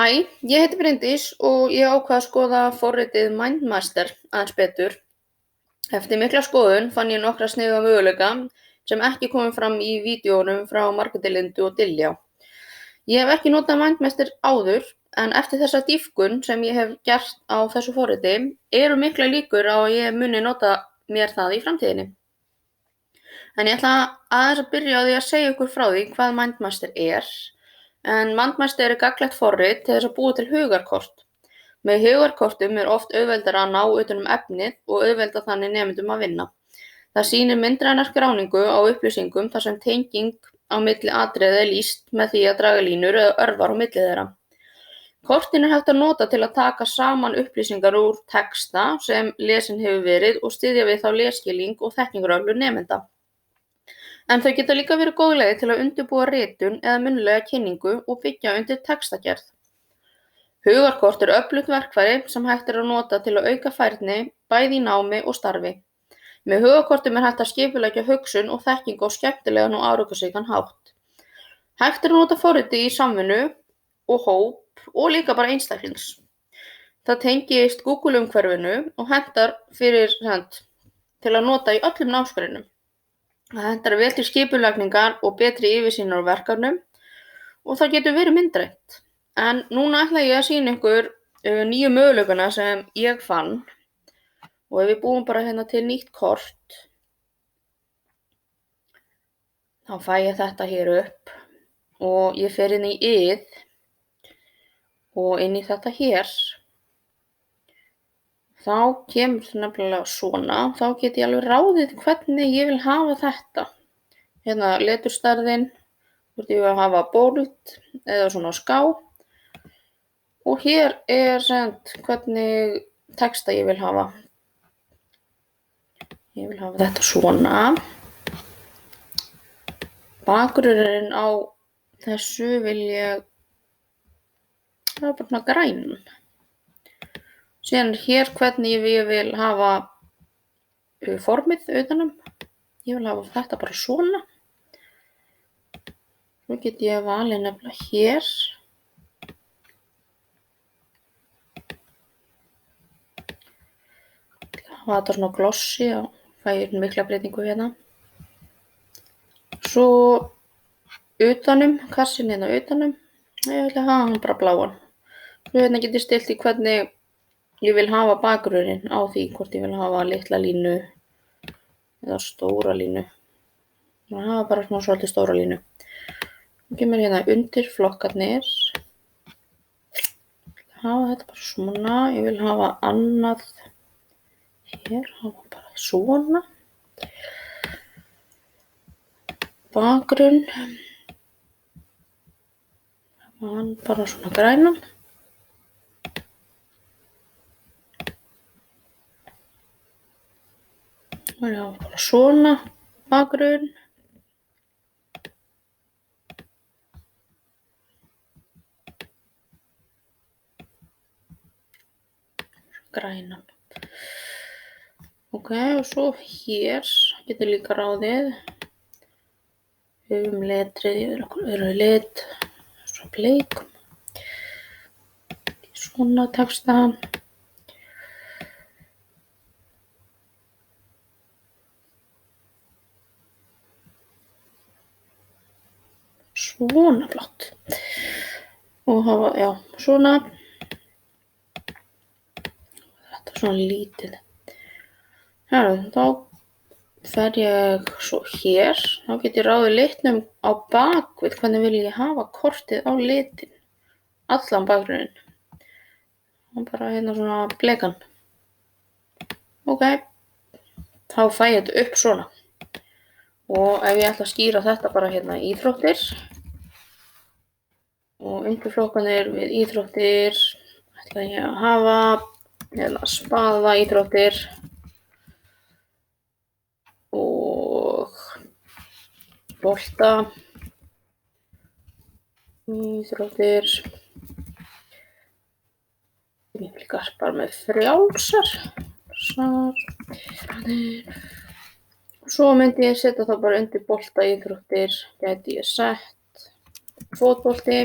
Hæ, ég heiti Bryndís og ég ákvað að skoða forritið MindMaster aðeins betur. Eftir mikla skoðun fann ég nokkra sniðuga möguleika sem ekki komu fram í vídeóunum frá Margréti Lindu og Diljá. Ég hef ekki notað MindMaster áður en eftir þessa dýpkun sem ég hef gert á þessu forriti eru mikla líkur á að ég muni nota mér það í framtíðinni. En ég ætla aðeins að byrja á því að segja ykkur frá því hvað MindMaster er. En MindMaster er gagnlegt forrit til þess að búa til hugarkort. Með hugarkortum er oft auðveldara að ná utan efnið og auðvelda þannig nemendum að vinna. Það sýnir myndræna skráningu á upplýsingum þar sem tenging á milli atriða er lýst með því að draga línur eða örvar á milli þeirra. Kortin er hægt að nota til að taka saman upplýsingar úr texta sem lesin hefur verið og styðja við þá lesskilning og þekkingaröflun nemenda. En þau geta líka verið góð leið til að undirbúa ritun eða munnlega kynningu og byggja undir textagerð. Hugarkort er öflugt verkfæri sem hægt er að nota til að auka færni bæði í námi og starfi. Með hugarkortum er hægt að skipuleggja hugsun og þekkingu á skemmtilegan og árangursríkan hátt. Hægt er að nota forritið í samvinnu og hóp og líka bara einstaklings. Það tengist Google-umhverfinu og hentar til að nota í öllum námsgreinum. Það hentar vel til skipulagningar og betri yfirsýnar á verkefnum og það getur verið myndrænt. En núna ætla ég að sýna ykkur nýju möguleikana sem ég fann og ef við búum bara hérna til nýtt kort þá fæ ég þetta hér upp og ég fer inn í ið og inn í þetta hér. Þá kemur það nefnilega svona, þá get ég alveg ráðið hvernig ég vil hafa þetta. Hérna leturstærðin, hvort ég vil hafa bold eða svona ská. Og hér er hvernig texta ég vil hafa. Ég vil hafa þetta svona. Bakgrunnurinn á þessu vil ég, það er bara svona grænan. Síðan hér hvernig ég vil hafa formið utanum. Ég vil hafa þetta bara svona. Svo get ég valið nefnilega hér. Hafa þetta svona glossy og fæ ég mikla breytingu hérna. Svo utanum, kassin hérna utanum. Ég vil hafa hann bara bláan. Svo hérna get ég stilt í hvernig ég vil hafa bakgrunninn á því, hvort ég vil hafa litla línu eða stóra línu. Ég vil hafa bara svona svolítið stóra línu. Svo kemur hérna undir flokkarnir. Hafa þetta bara svona. Ég vil hafa annað hér, hafa bara svona. Bakgrunn. Hafa hann bara svona grænan. Það er bara svona bakgrunn. Grænan. Ok, og svo hér getur líka ráðið. Letrið yfir okkur öðru lit. Svo bleikum. Svona texta. Svona flott. Og hafa, já, svona. Þetta er svona lítið. Þá fer ég svo hér. Þá get ég ráðið litnum á bakvið. Hvernig vil ég hafa kortið á litin? Allan bakgrunninn. Og bara hérna svona blekan. Ok. Þá fæ ég þetta upp svona. Og ef ég ætla að skýra þetta bara hérna íþróttir og undirflokkanir við íþróttir ætla ég að hafa hérna spaða íþróttir og bolta íþróttir. Ég vil líka bara með frjálsar. Svo myndi ég setja það bara undir bolta íþróttir, gæti ég sett fótbolti